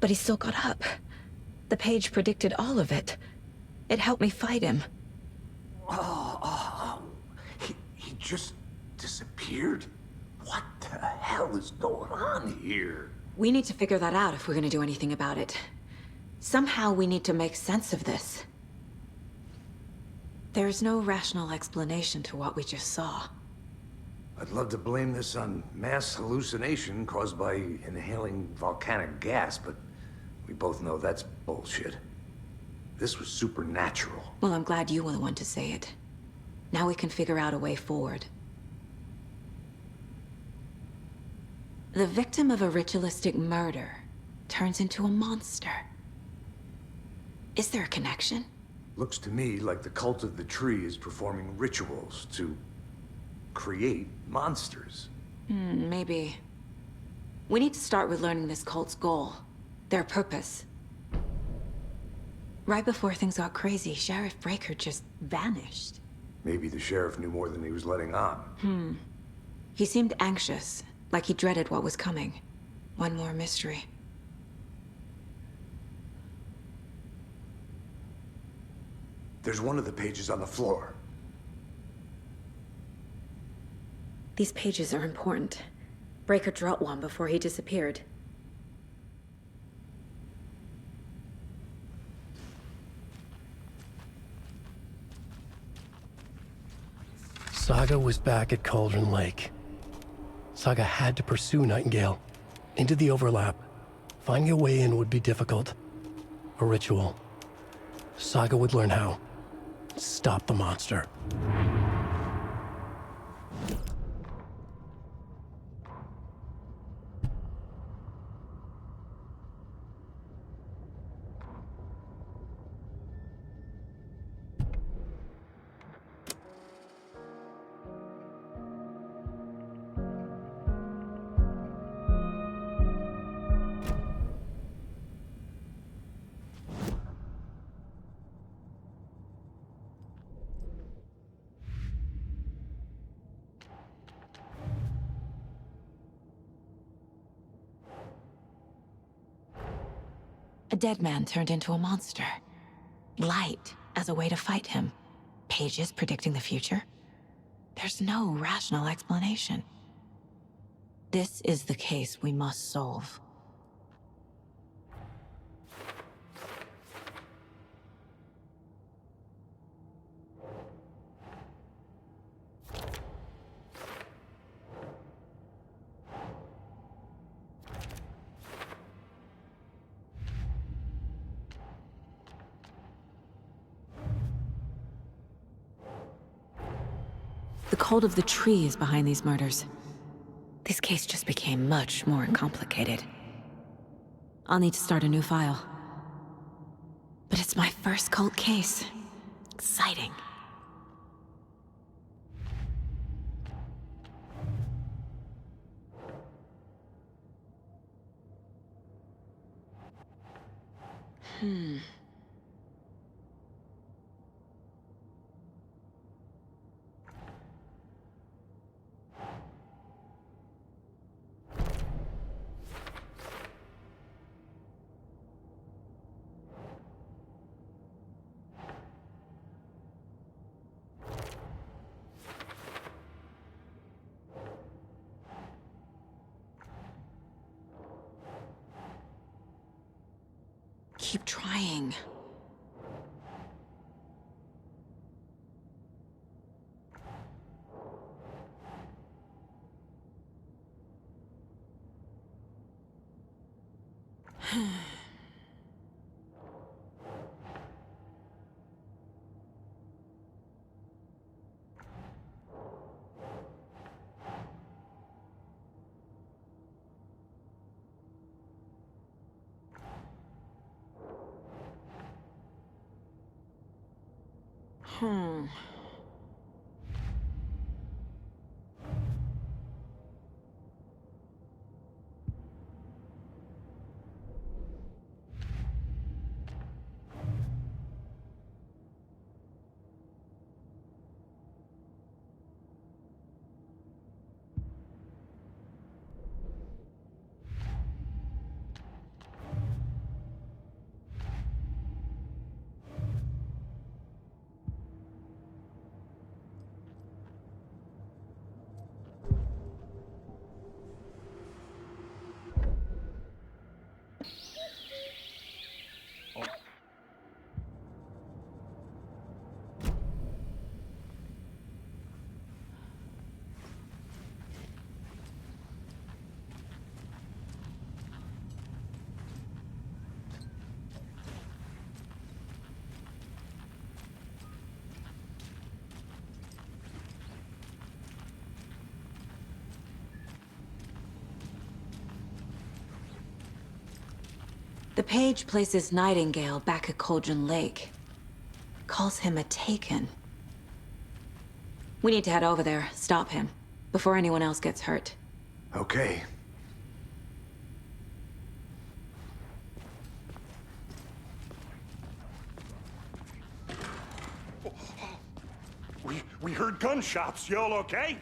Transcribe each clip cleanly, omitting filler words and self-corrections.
But he still got up. The page predicted all of it. It helped me fight him. He just disappeared? What the hell is going on here? We need to figure that out if we're gonna do anything about it. Somehow we need to make sense of this. There's no rational explanation to what we just saw. I'd love to blame this on mass hallucination caused by inhaling volcanic gas, but we both know that's bullshit. This was supernatural. Well, I'm glad you were the one to say it. Now we can figure out a way forward. The victim of a ritualistic murder turns into a monster. Is there a connection? Looks to me like the cult of the tree is performing rituals to create monsters. Maybe. We need to start with learning this cult's goal. Their purpose. Right before things got crazy, Sheriff Breaker just vanished. Maybe the sheriff knew more than he was letting on. He seemed anxious, like he dreaded what was coming. One more mystery. There's one of the pages on the floor. These pages are important. Breaker dropped one before he disappeared. Saga was back at Cauldron Lake. Saga had to pursue Nightingale. Into the overlap. Finding a way in would be difficult. A ritual. Saga would learn how. Stop the monster. A dead man turned into a monster. Light as a way to fight him. Pages predicting the future. There's no rational explanation. This is the case we must solve. The cult of the tree is behind these murders. This case just became much more complicated. I'll need to start a new file. But it's my first cult case. Exciting. Keep trying. page places Nightingale back at Cauldron Lake. Calls him a Taken. We need to head over there, stop him, before anyone else gets hurt. Okay. We heard gunshots. Y'all okay?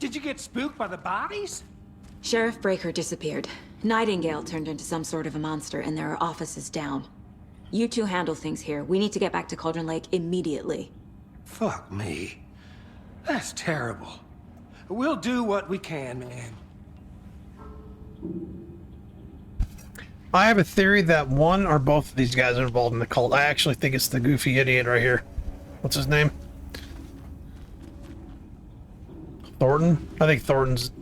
Did you get spooked by the bodies? Sheriff Breaker disappeared. Nightingale turned into some sort of a monster, and there are offices down. You two handle things here. We need to get back to Cauldron Lake immediately. Fuck me. That's terrible. We'll do what we can, man. I have a theory that one or both of these guys are involved in the cult. I actually think it's the goofy idiot right here. What's his name? Thornton? I think Thornton's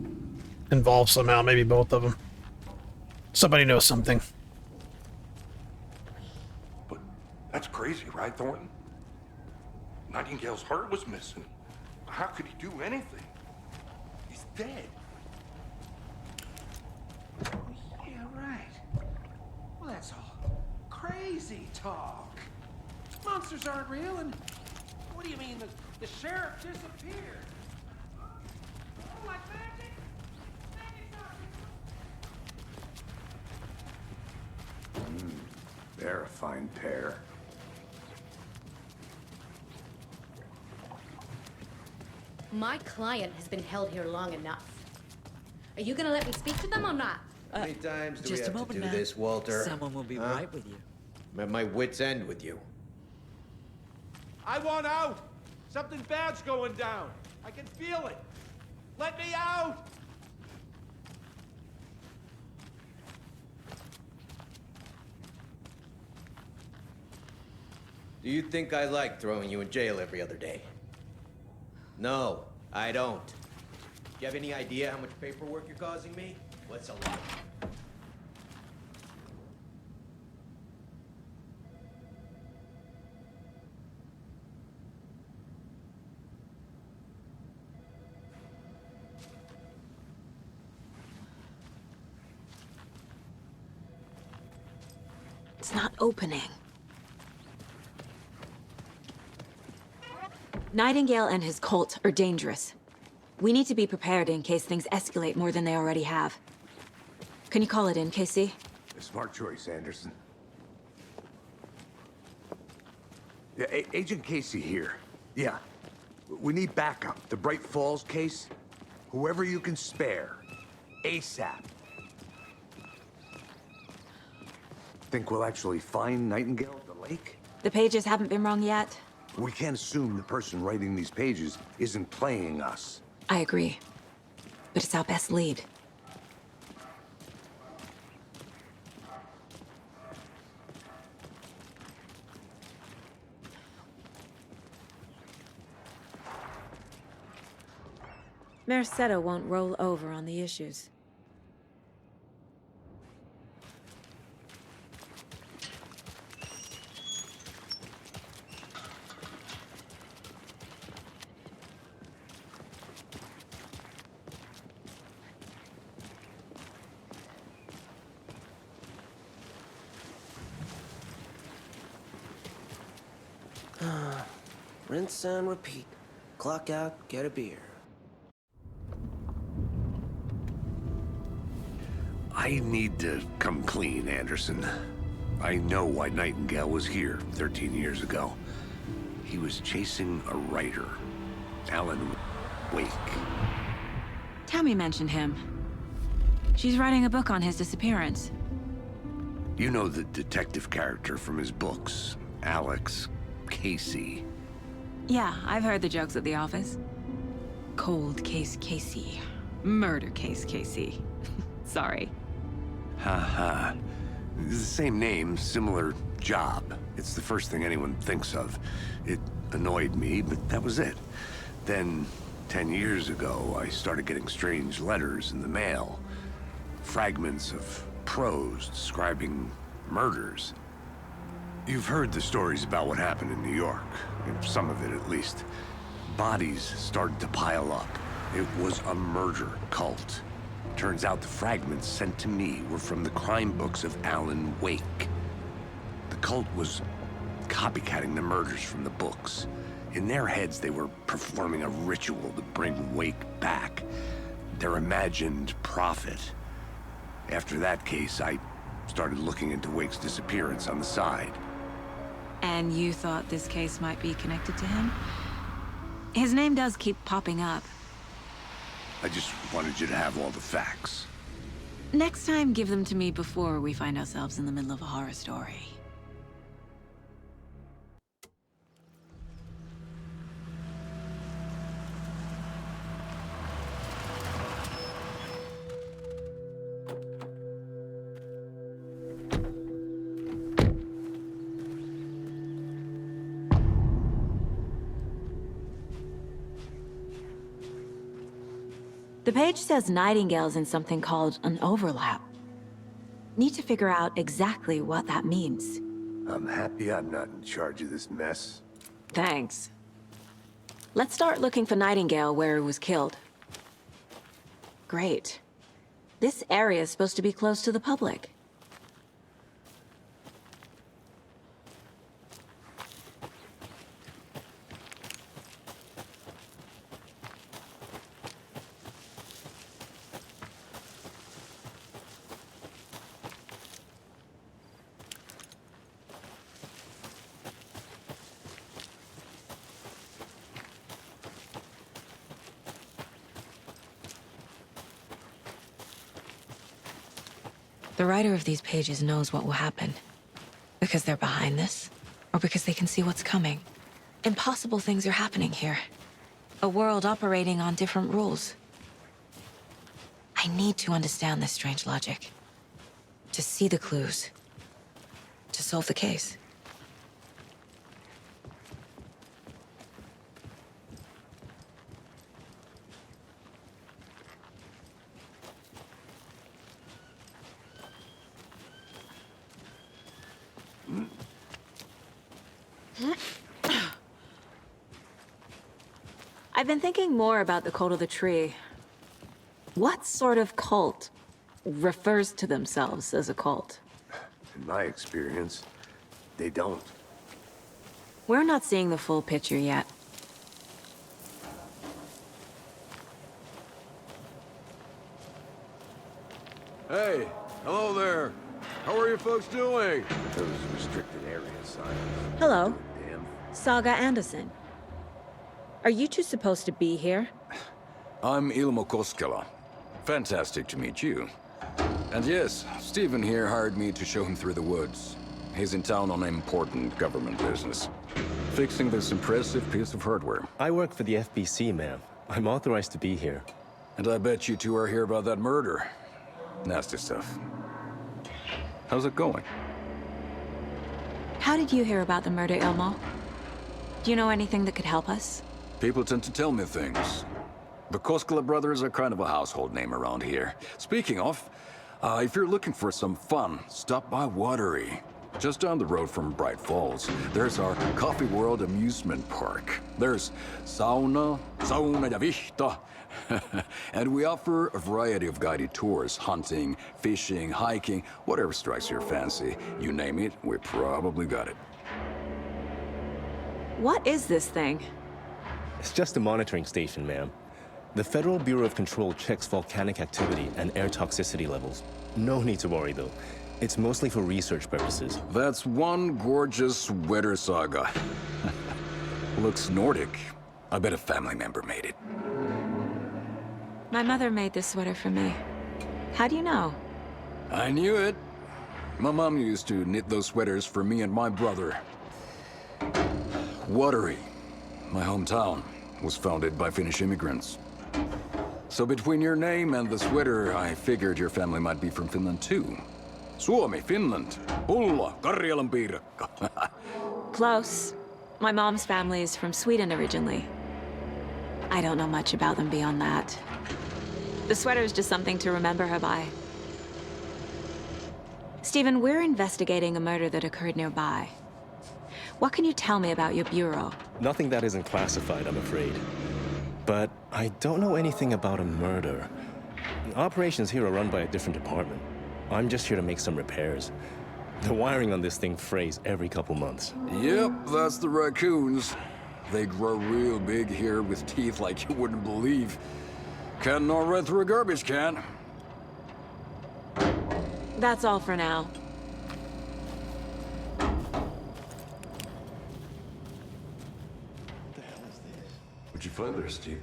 involved somehow, maybe both of them. Somebody knows something. But that's crazy, right, Thornton? Nightingale's heart was missing. How could he do anything? He's dead. Yeah, right. Well, that's all crazy talk. Monsters aren't real, and what do you mean the sheriff disappeared? Oh, like magic? Magic's not real. They're a fine pair. My client has been held here long enough. Are you gonna let me speak to them or not? How many times do we Just a have to moment do now. this, Walter? Someone will be Huh? right with you. I'm at my wit's end with you. I want out! Something bad's going down. I can feel it. Let me out! Do you think I like throwing you in jail every other day? No, I don't. Do you have any idea how much paperwork you're causing me? What's a lot? It's not opening. Nightingale and his cult are dangerous. We need to be prepared in case things escalate more than they already have. Can you call it in, Casey? A smart choice, Anderson. Yeah, Agent Casey here. Yeah. We need backup. The Bright Falls case. Whoever you can spare. ASAP. Think we'll actually find Nightingale at the lake? The pages haven't been wrong yet. We can't assume the person writing these pages isn't playing us. I agree. But it's our best lead. Mercado won't roll over on the issues. Rinse and repeat. Clock out, get a beer. I need to come clean, Anderson. I know why Nightingale was here 13 years ago. He was chasing a writer, Alan Wake. Tammy mentioned him. She's writing a book on his disappearance. You know the detective character from his books, Alex Casey. Yeah, I've heard the jokes at the office. Cold case Casey. Murder case Casey. Sorry. Ha. The same name, similar job. It's the first thing anyone thinks of. It annoyed me, but that was it. Then, 10 years ago, I started getting strange letters in the mail. Fragments of prose describing murders. You've heard the stories about what happened in New York. Some of it, at least. Bodies started to pile up. It was a murder cult. Turns out the fragments sent to me were from the crime books of Alan Wake. cult was copycatting the murders from the books. In their heads, they were performing a ritual to bring Wake back. Their imagined prophet. After that case, I started looking into Wake's disappearance on the side. And you thought this case might be connected to him? His name does keep popping up. I just wanted you to have all the facts. Next time, give them to me before we find ourselves in the middle of a horror story. The page says Nightingale's in something called an overlap. Need to figure out exactly what that means. I'm happy I'm not in charge of this mess. Thanks. Let's start looking for Nightingale where he was killed. Great. This area is supposed to be close to the public. The writer of these pages knows what will happen. Because they're behind this, or because they can see what's coming. Impossible things are happening here. A world operating on different rules. I need to understand this strange logic. To see the clues. To solve the case. I've been thinking more about the Cult of the Tree. What sort of cult refers to themselves as a cult? In my experience, they don't. We're not seeing the full picture yet. Hey, hello there. How are you folks doing? Those restricted area signs. Hello, Damn. Saga Anderson. Are you two supposed to be here? I'm Ilmo Koskela. Fantastic to meet you. And yes, Stephen here hired me to show him through the woods. He's in town on important government business. Fixing this impressive piece of hardware. I work for the FBC, ma'am. I'm authorized to be here. And I bet you two are here about that murder. Nasty stuff. How's it going? How did you hear about the murder, Ilmo? Do you know anything that could help us? People tend to tell me things. The Koskela brothers are kind of a household name around here. Speaking of, if you're looking for some fun, stop by Watery. Just down the road from Bright Falls, there's our Coffee World amusement park. There's sauna ja vihta. And we offer a variety of guided tours, hunting, fishing, hiking, whatever strikes your fancy. You name it, we probably got it. What is this thing? It's just a monitoring station, ma'am. The Federal Bureau of Control checks volcanic activity and air toxicity levels. No need to worry, though. It's mostly for research purposes. That's one gorgeous sweater, Saga. Looks Nordic. I bet a family member made it. My mother made this sweater for me. How do you know? I knew it. My mom used to knit those sweaters for me and my brother. Watery, my hometown, was founded by Finnish immigrants. So between your name and the sweater, I figured your family might be from Finland too. Suomi, Finland. Pulla, Karjalan piirakka. Close. My mom's family is from Sweden originally. I don't know much about them beyond that. The sweater is just something to remember her by. Stephen, we're investigating a murder that occurred nearby. What can you tell me about your bureau? Nothing that isn't classified, I'm afraid. But I don't know anything about a murder. Operations here are run by a different department. I'm just here to make some repairs. The wiring on this thing frays every couple months. Yep, that's the raccoons. They grow real big here with teeth like you wouldn't believe. Can't nor run through a garbage can. That's all for now. What'd you find there, Steve?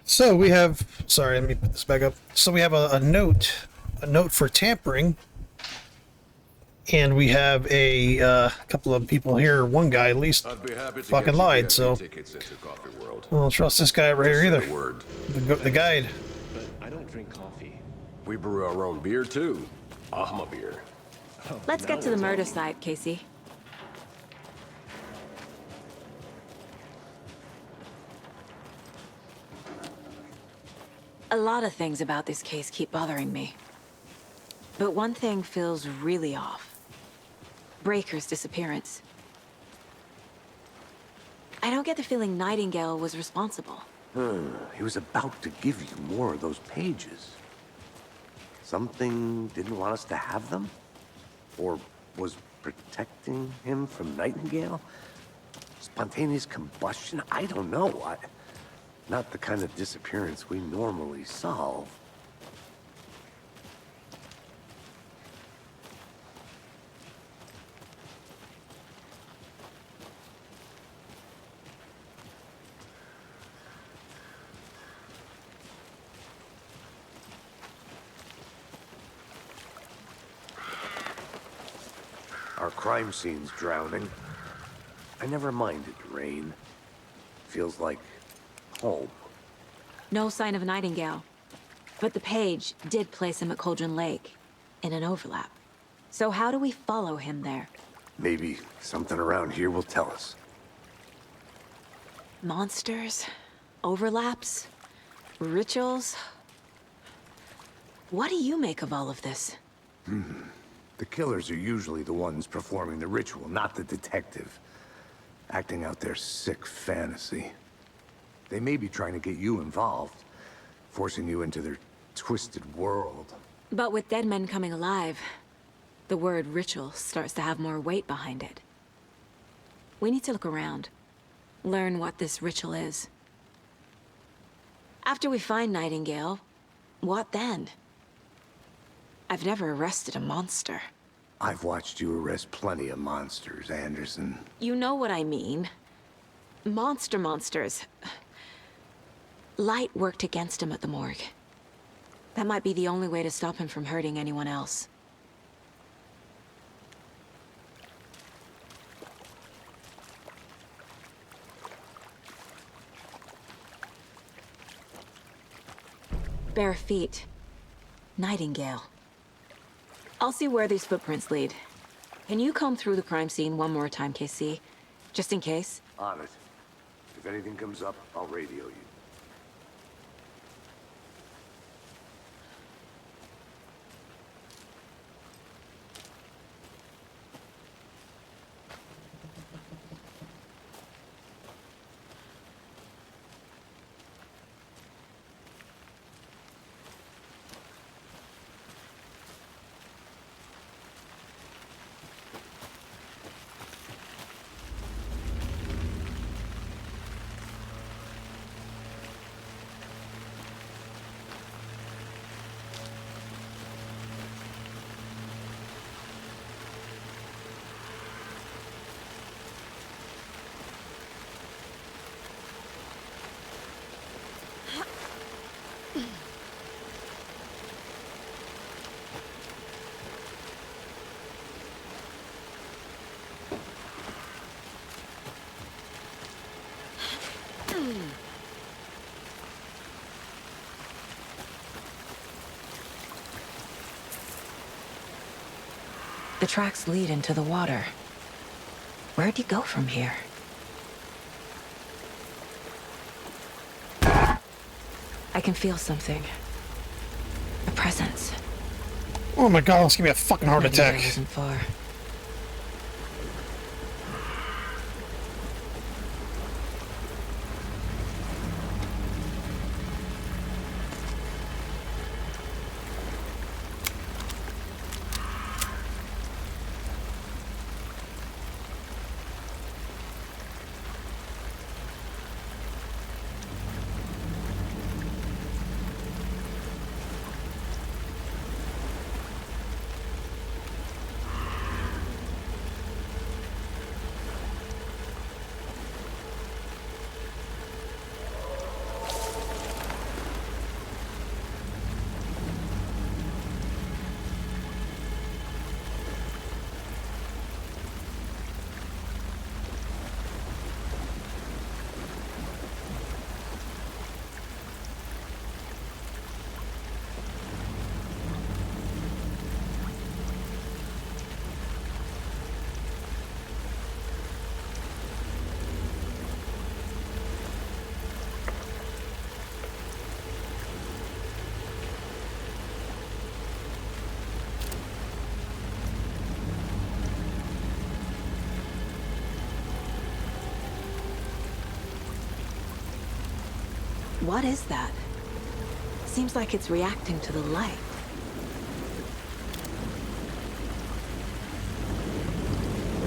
So we have, sorry, let me put this back up. So we have a note for tampering. And we have a couple of people here, one guy at least, I'd be happy to fucking get you lied, so tickets into Coffee World. I don't trust this guy right here either. Word. The guide. But I don't drink coffee. We brew our own beer too. Ahma beer. Let's get to the murder site, Casey. A lot of things about this case keep bothering me. But one thing feels really off. Breaker's disappearance. I don't get the feeling Nightingale was responsible. He was about to give you more of those pages. Something didn't want us to have them? Or was protecting him from Nightingale? Spontaneous combustion? I don't know. Not the kind of disappearance we normally solve. Our crime scene's drowning. I never minded rain. Feels like home. No sign of Nightingale. But the page did place him at Cauldron Lake, in an overlap. So how do we follow him there? Maybe something around here will tell us. Monsters? Overlaps? Rituals? What do you make of all of this? The killers are usually the ones performing the ritual, not the detective. Acting out their sick fantasy. They may be trying to get you involved, forcing you into their twisted world. But with dead men coming alive, the word ritual starts to have more weight behind it. We need to look around, learn what this ritual is. After we find Nightingale, what then? I've never arrested a monster. I've watched you arrest plenty of monsters, Anderson. You know what I mean. Monsters. Light worked against him at the morgue. That might be the only way to stop him from hurting anyone else. Bare feet. Nightingale. I'll see where these footprints lead. Can you comb through the crime scene one more time, KC? Just in case? On it. If anything comes up, I'll radio you. The tracks lead into the water. Where'd you go from here? I can feel something. A presence. Oh my god, let's give me a fucking heart Nightingale attack. wasn't far. What is that? Seems like it's reacting to the light.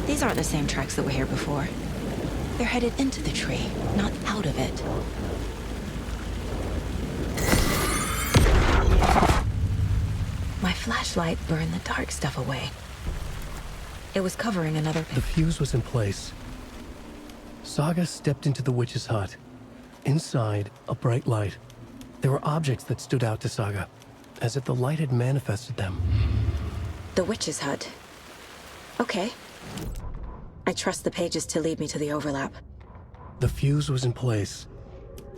These aren't the same tracks that were here before. They're headed into the tree, not out of it. My flashlight burned the dark stuff away. It was covering another... The fuse was in place. Saga stepped into the witch's hut. Inside, a bright light. There were objects that stood out to Saga, as if the light had manifested them. The witch's hut. Okay. I trust the pages to lead me to the overlap. The fuse was in place.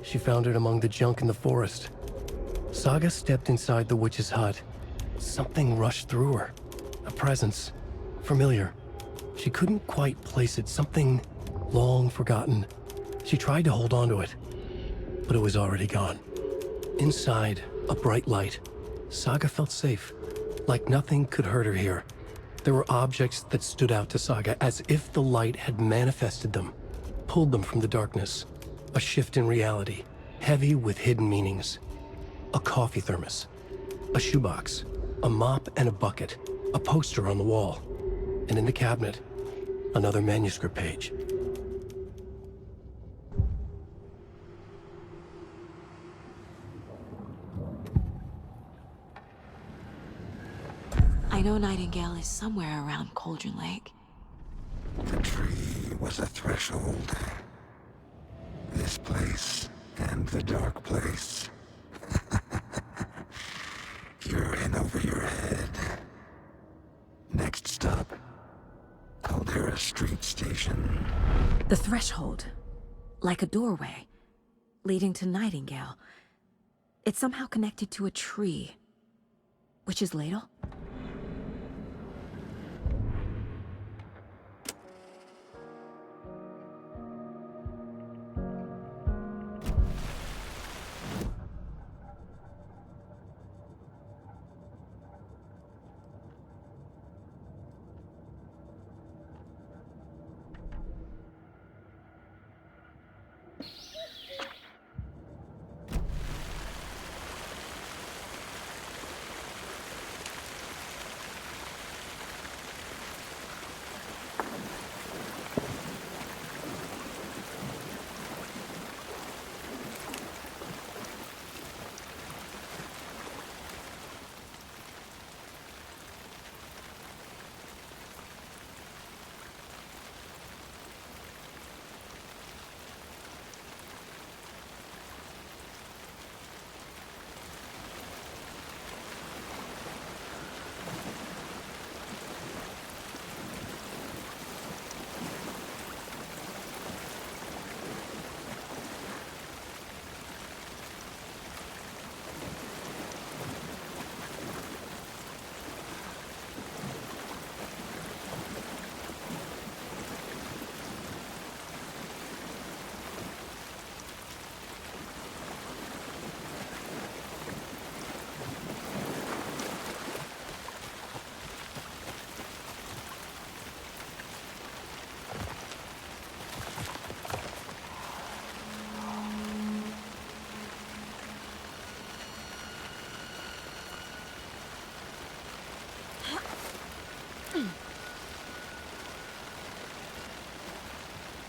She found it among the junk in the forest. Saga stepped inside the witch's hut. Something rushed through her. A presence. Familiar. She couldn't quite place it. Something long forgotten. She tried to hold on to it, but it was already gone. Inside, a bright light. Saga felt safe, like nothing could hurt her here. There were objects that stood out to Saga as if the light had manifested them, pulled them from the darkness. A shift in reality, heavy with hidden meanings. A coffee thermos, a shoebox, a mop and a bucket, a poster on the wall, and in the cabinet, another manuscript page. I know Nightingale is somewhere around Cauldron Lake. The tree was a threshold. This place and the dark place. You're in over your head. Next stop, Caldera Street Station. The threshold. Like a doorway. Leading to Nightingale. It's somehow connected to a tree. Witch's Ladle?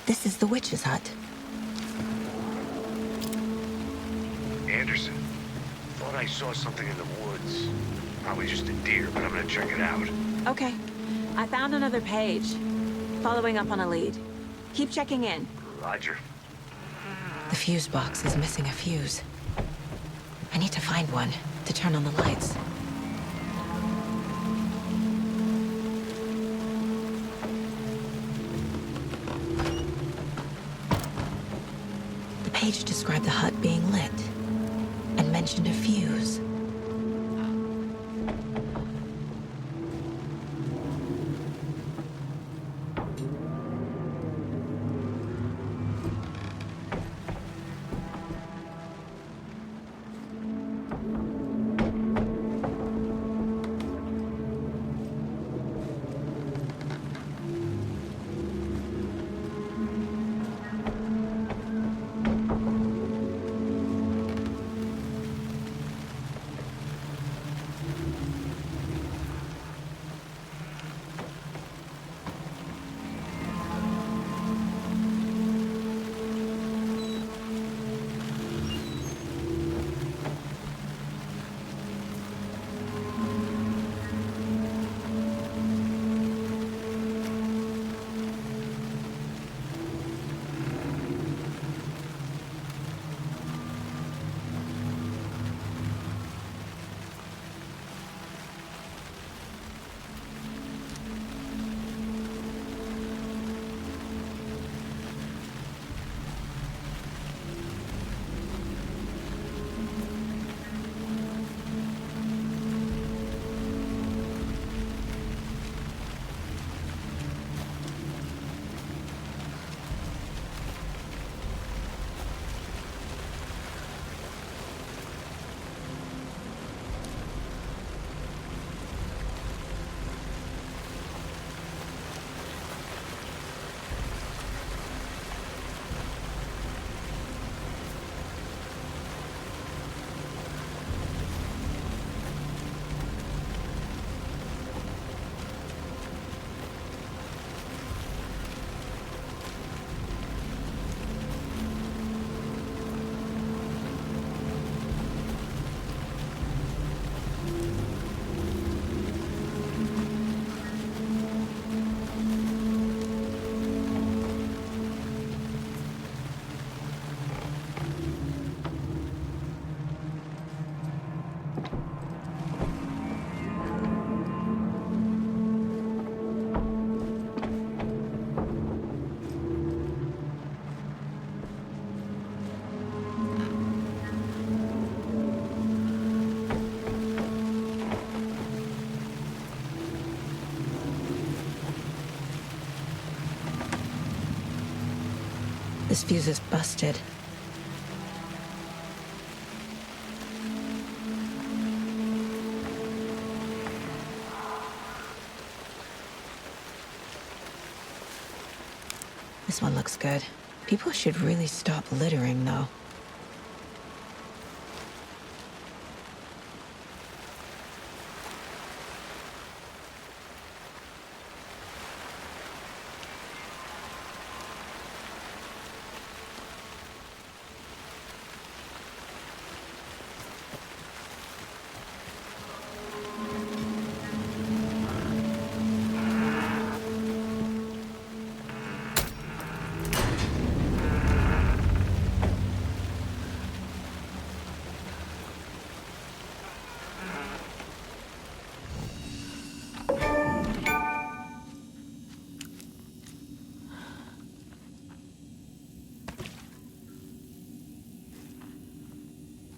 This is the witch's hut. Anderson. Thought I saw something in the woods. Probably just a deer, but I'm gonna check it out. Okay. I found another page. Following up on a lead. Keep checking in. Roger. The fuse box is missing a fuse. I need to find one to turn on the lights. The page described the hut being lit and mentioned a fuse. This fuse is busted. This one looks good. People should really stop littering, though.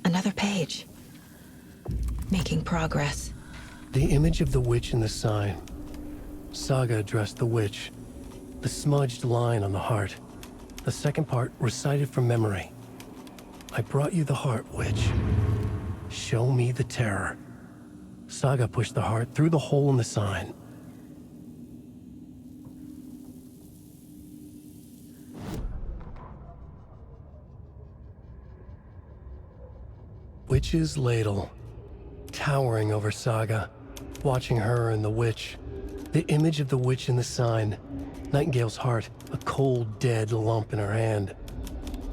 Another page. Making progress. The image of the witch in the sign. Saga addressed the witch. The smudged line on the heart. The second part recited from memory. I brought you the heart, witch. Show me the terror. Saga pushed the heart through the hole in the sign. Witch's ladle, towering over Saga, watching her and the witch, the image of the witch in the sign, Nightingale's heart, a cold, dead lump in her hand.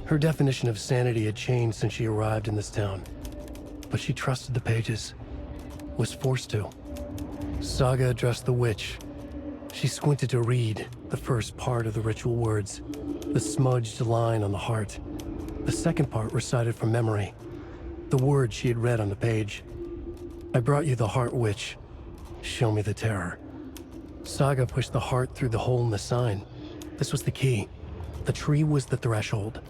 Her definition of sanity had changed since she arrived in this town. But she trusted the pages. Was forced to. Saga addressed the witch. She squinted to read the first part of the ritual words, the smudged line on the heart. The second part recited from memory, the words she had read on the page. I brought you the heart, witch. Show me the terror. Saga pushed the heart through the hole in the sign. This was the key. The tree was the threshold.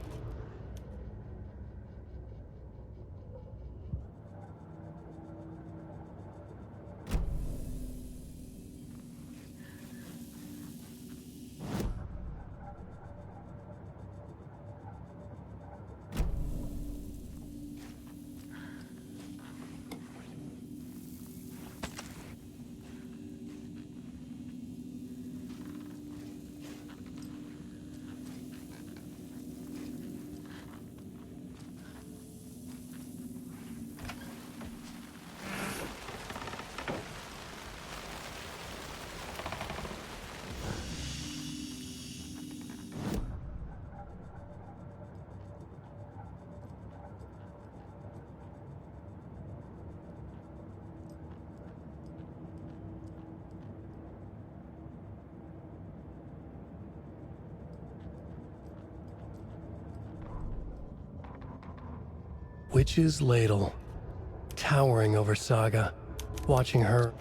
Witch's ladle, towering over Saga, watching her.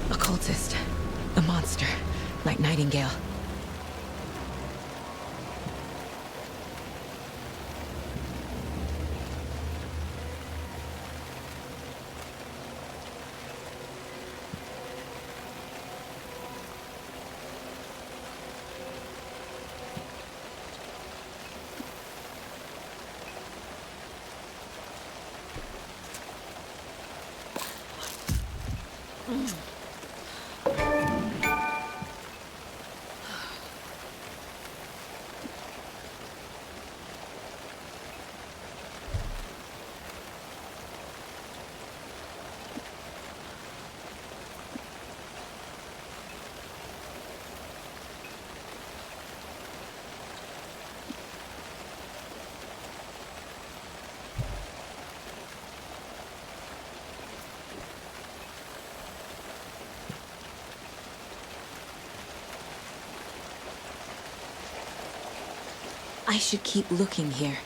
Occultist. The monster. Like Nightingale. I should keep looking here.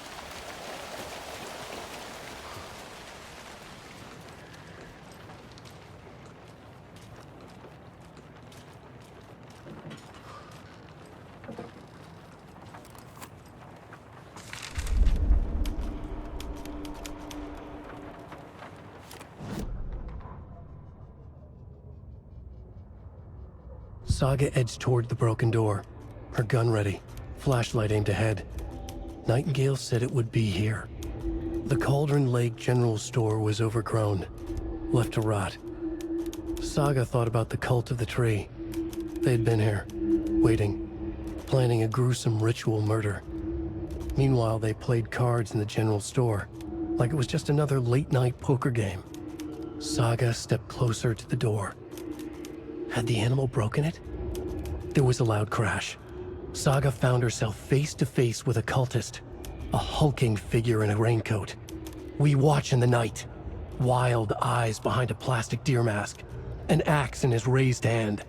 Saga edged toward the broken door, her gun ready, flashlight aimed ahead. Nightingale said it would be here. The Cauldron Lake General Store was overgrown, left to rot. Saga thought about the cult of the tree. They'd been here, waiting, planning a gruesome ritual murder. Meanwhile, they played cards in the general store, like it was just another late-night poker game. Saga stepped closer to the door. Had the animal broken it? There was a loud crash. Saga found herself face to face with a cultist, a hulking figure in a raincoat. We watch in the night. Wild eyes behind a plastic deer mask, an axe in his raised hand.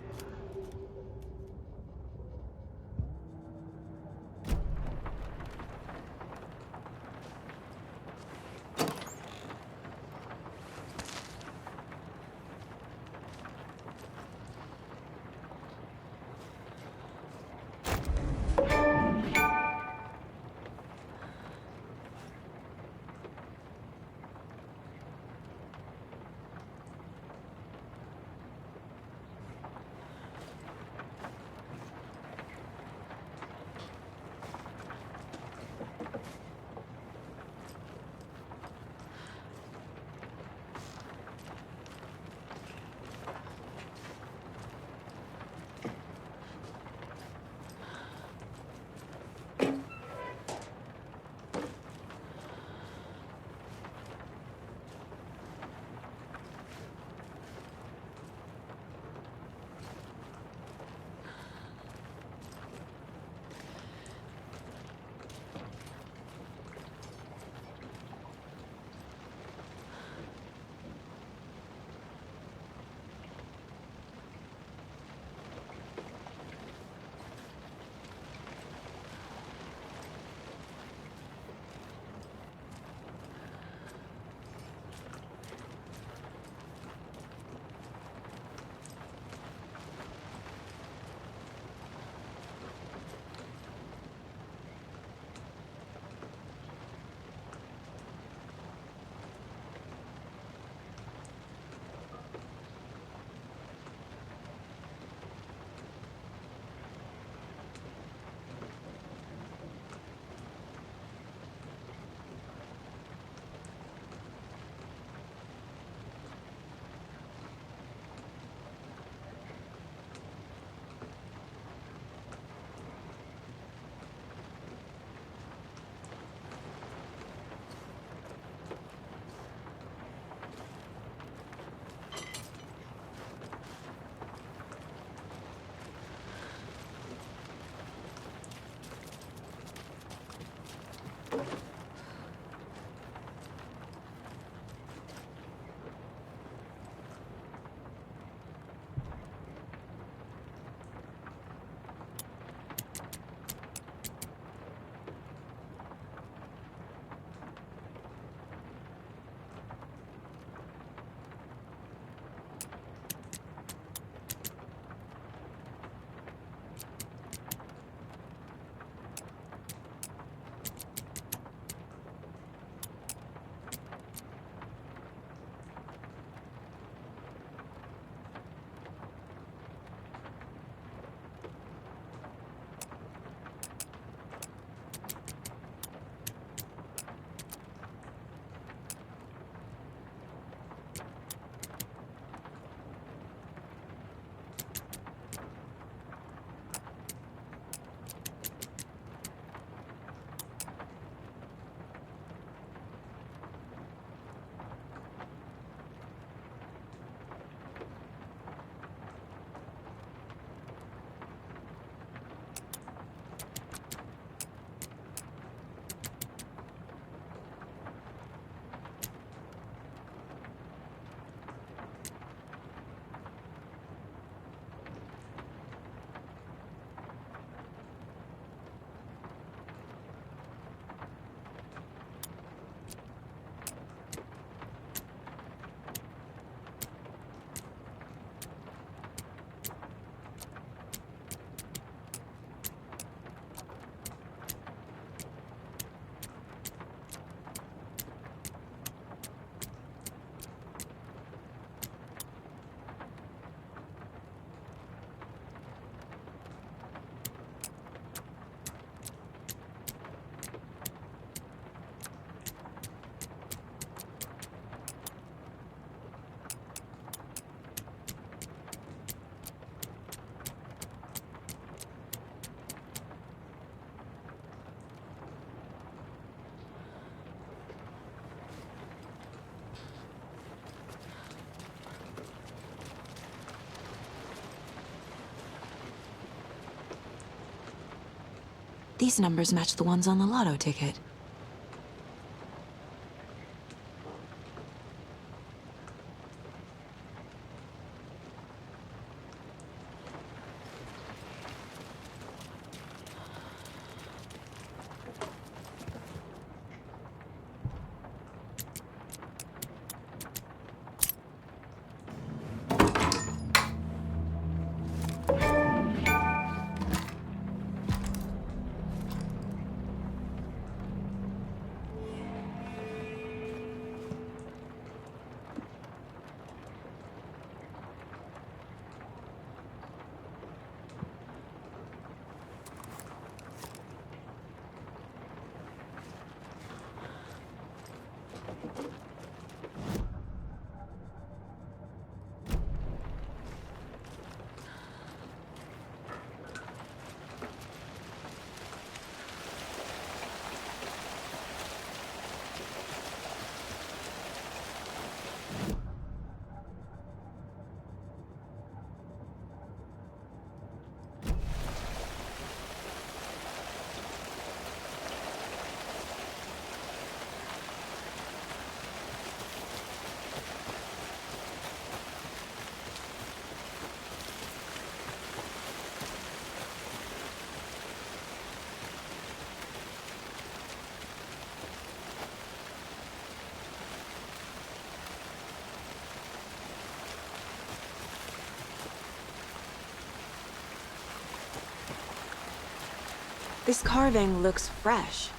These numbers match the ones on the lotto ticket. This carving looks fresh.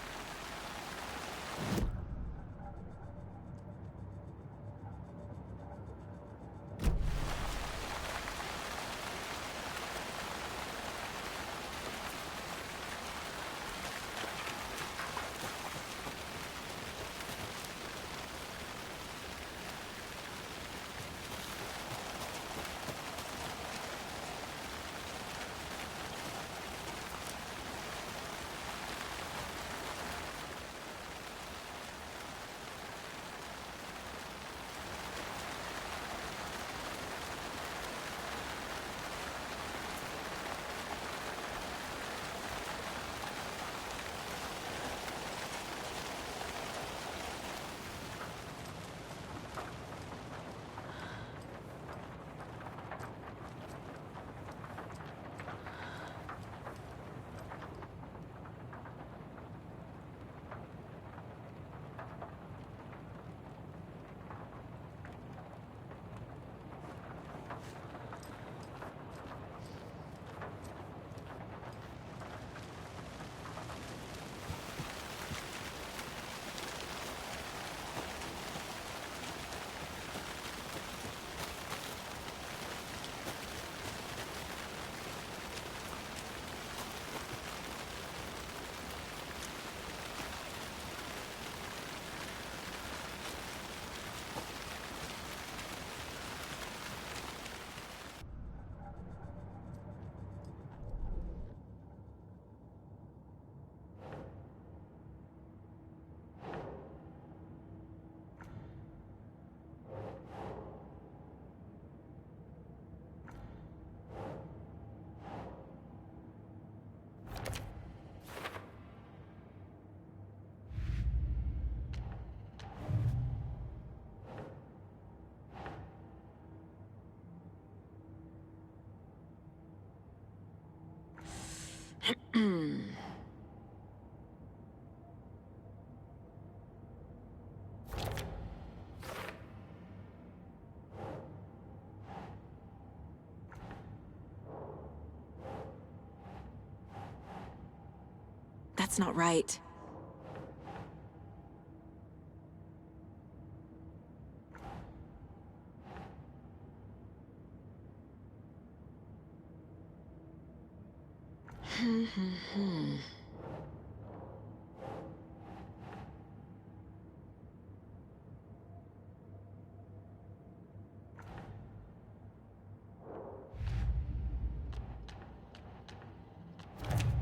That's not right.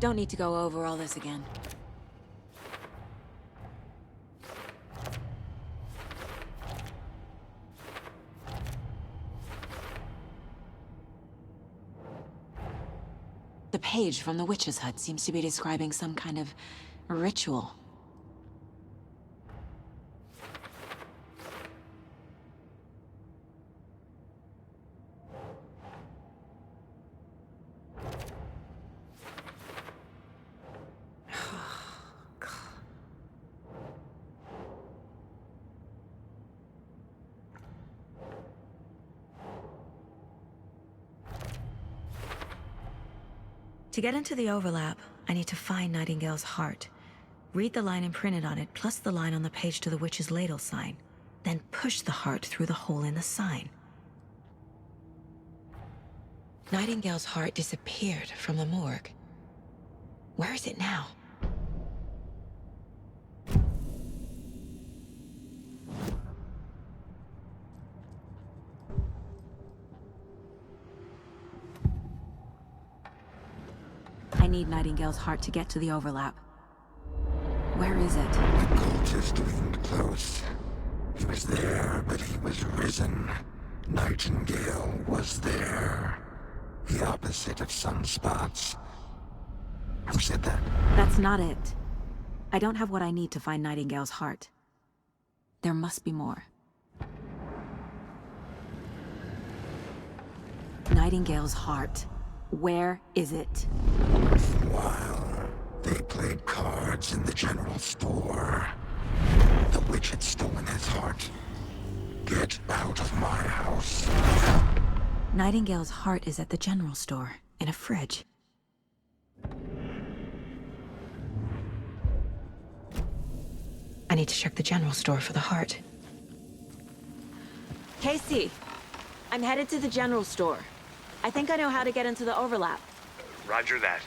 Don't need to go over all this again. The page from the witch's hut seems to be describing some kind of ritual. To get into the overlap, I need to find Nightingale's heart. Read the line imprinted on it, plus the line on the page to the witch's ladle sign. Then push the heart through the hole in the sign. Nightingale's heart disappeared from the morgue. Where is it now? I need Nightingale's heart to get to the overlap. Where is it? The cultist leaned close. He was there, but he was risen. Nightingale was there. The opposite of sunspots. Who said that? That's not it. I don't have what I need to find Nightingale's heart. There must be more. Nightingale's heart. Where is it? While they played cards in the general store, the witch had stolen his heart. Get out of my house. Nightingale's heart is at the general store, in a fridge. I need to check the general store for the heart. Casey, I'm headed to the general store. I think I know how to get into the overlap. Roger that.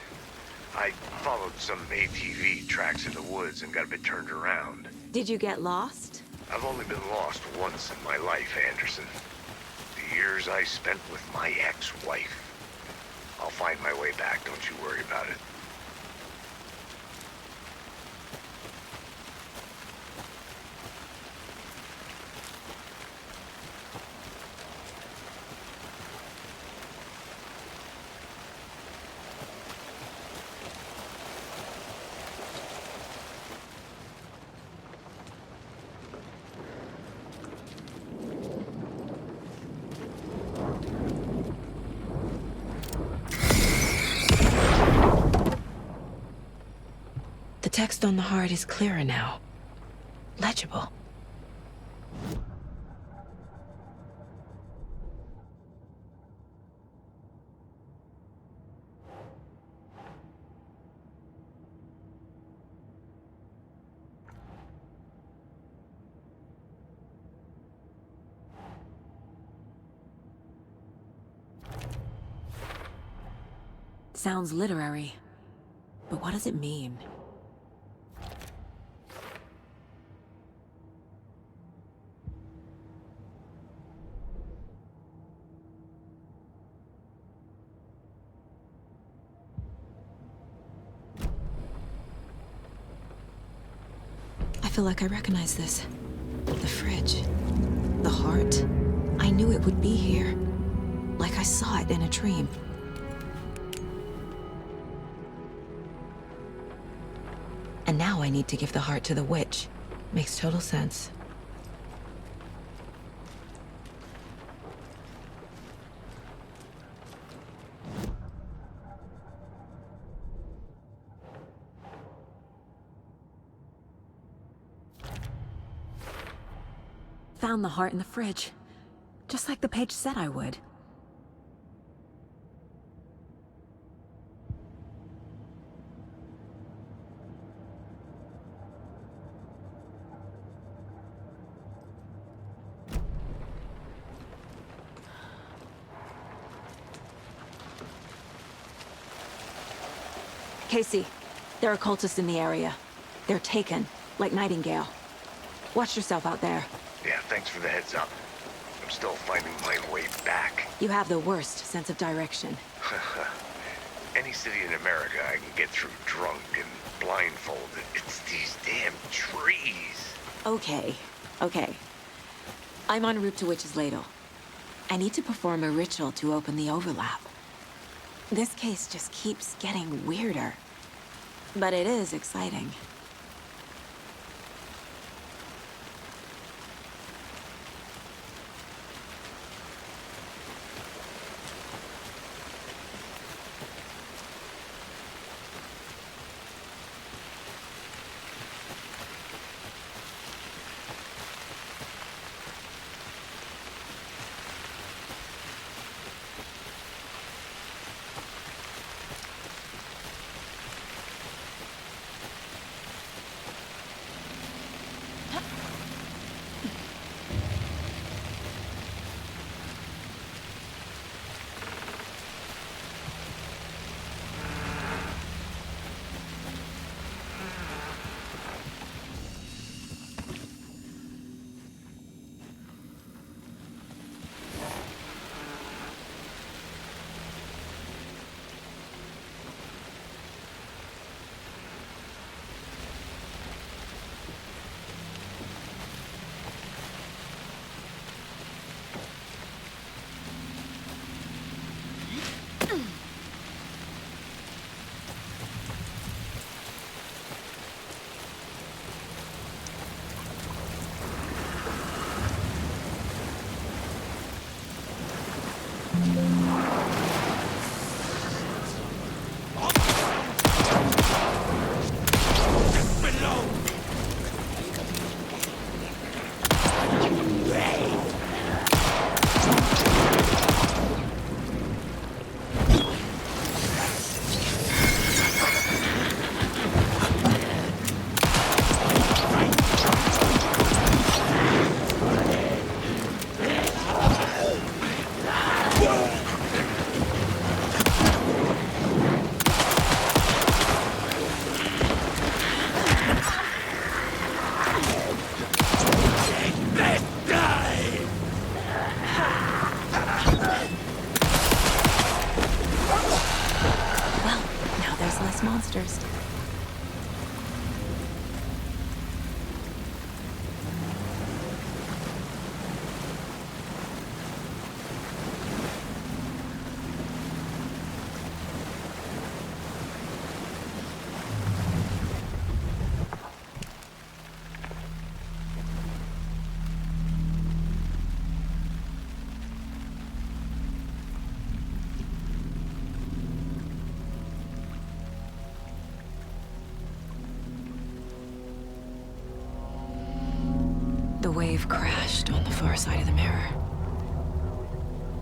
I followed some ATV tracks in the woods and got a bit turned around. Did you get lost? I've only been lost once in my life, Anderson. The years I spent with my ex-wife. I'll find my way back, don't you worry about it. The text on the heart is clearer now. Legible. Sounds literary, but what does it mean? I feel like I recognize this. The fridge. The heart. I knew it would be here. Like I saw it in a dream. And now I need to give the heart to the witch. Makes total sense. Found the heart in the fridge. Just like the page said I would. Casey, there are cultists in the area. They're taken, like Nightingale. Watch yourself out there. Yeah, thanks for the heads up. I'm still finding my way back. You have the worst sense of direction. Any city in America I can get through drunk and blindfolded. It's these damn trees. Okay. I'm en route to Witch's Ladle. I need to perform a ritual to open the overlap. This case just keeps getting weirder. But it is exciting. Monsters. The wave crashed on the far side of the mirror.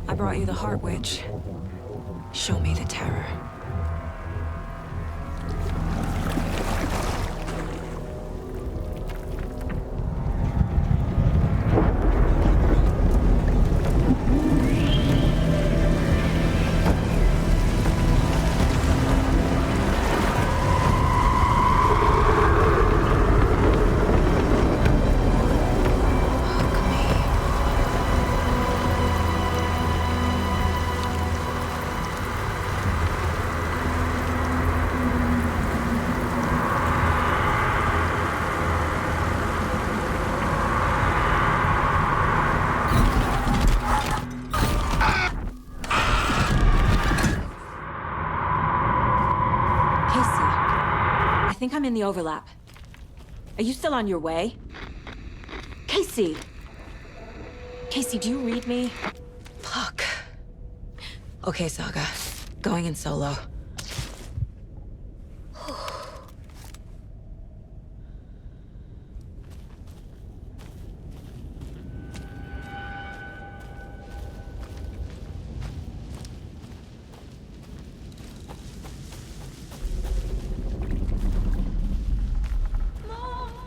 I brought you the Heart Witch. Show me the terror. I think I'm in the overlap. Are you still on your way? Casey! Casey, do you read me? Fuck. Okay, Saga. Going in solo.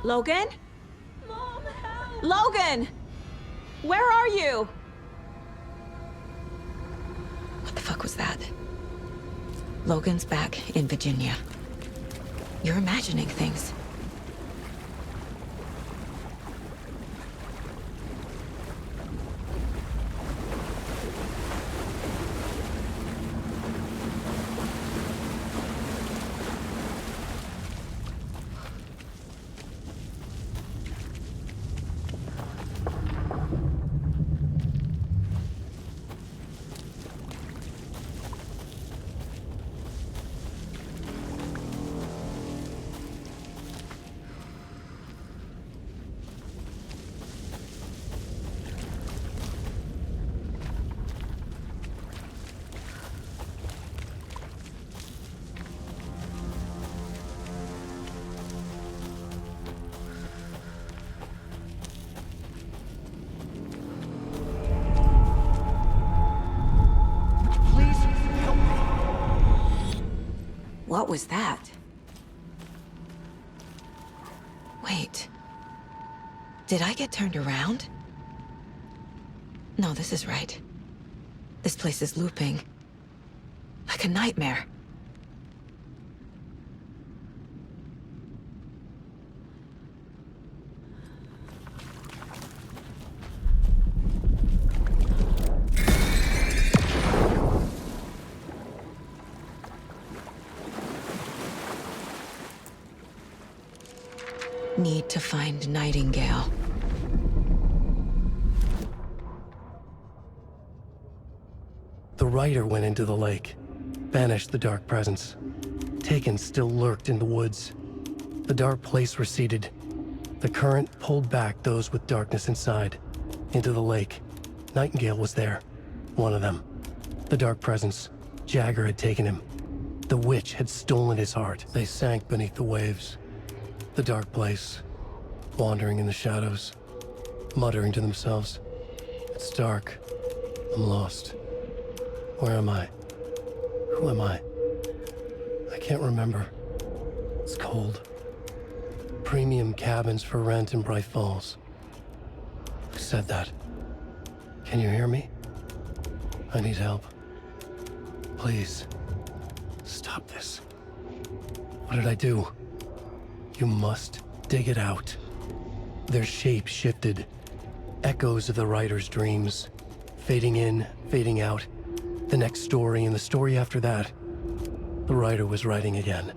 Logan? Mom, help! Logan! Where are you? What the fuck was that? Logan's back in Virginia. You're imagining things. What was that? Wait. Did I get turned around? No, this is right. This place is looping. Like a nightmare. Need to find Nightingale. The Rider went into the lake, banished the dark presence. Taken still lurked in the woods. The dark place receded. The current pulled back those with darkness inside, into the lake. Nightingale was there, one of them. The dark presence, Jagger had taken him. The witch had stolen his heart. They sank beneath the waves. The dark place, wandering in the shadows, muttering to themselves. It's dark. I'm lost. Where am I? Who am I? I can't remember. It's cold. Premium cabins for rent in Bright Falls. Who said that? Can you hear me? I need help. Please. Stop this. What did I do? You must dig it out. Their shape shifted. Echoes of the Rider's dreams. Fading in, fading out. The next story and the story after that. The Rider was writing again.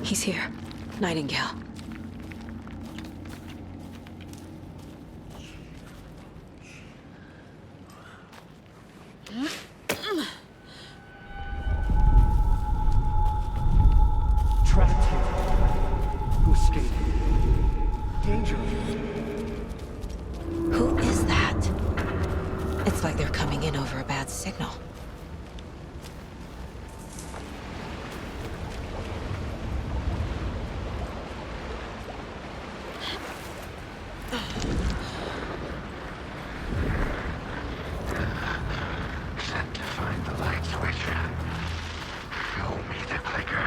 He's here. Nightingale. Trapped here. Who escaped? Danger. Who is that? It's like they're coming in over a bad signal. Set to find the light switch. Show me the clicker.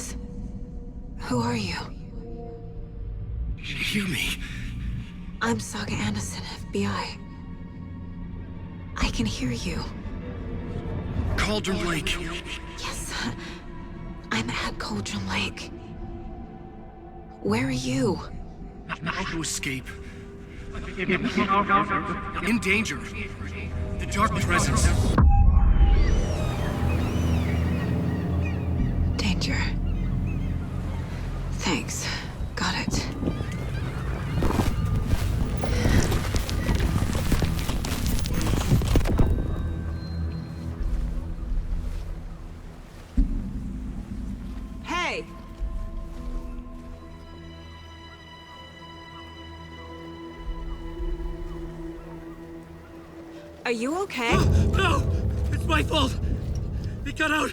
this? Who are you? You hear me? I'm Saga Anderson, FBI. I can hear you. Cauldron Lake. Yes, I'm at Cauldron Lake. Where are you? How to escape. In danger. The Dark Presence. Danger. Thanks. Got it. Hey! Are you okay? No! It's my fault! It got out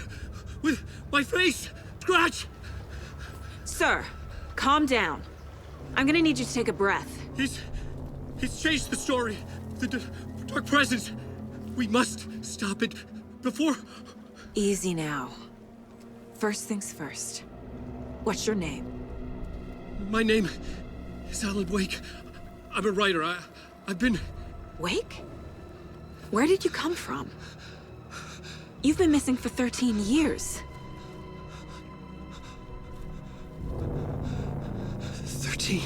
with my face! Scratch! Sir, calm down. I'm gonna need you to take a breath. He's changed the story. The Dark Presence. We must stop it before... Easy now. First things first. What's your name? My name is Alan Wake. I'm a writer. I've been... Wake? Where did you come from? You've been missing for 13 years. 13?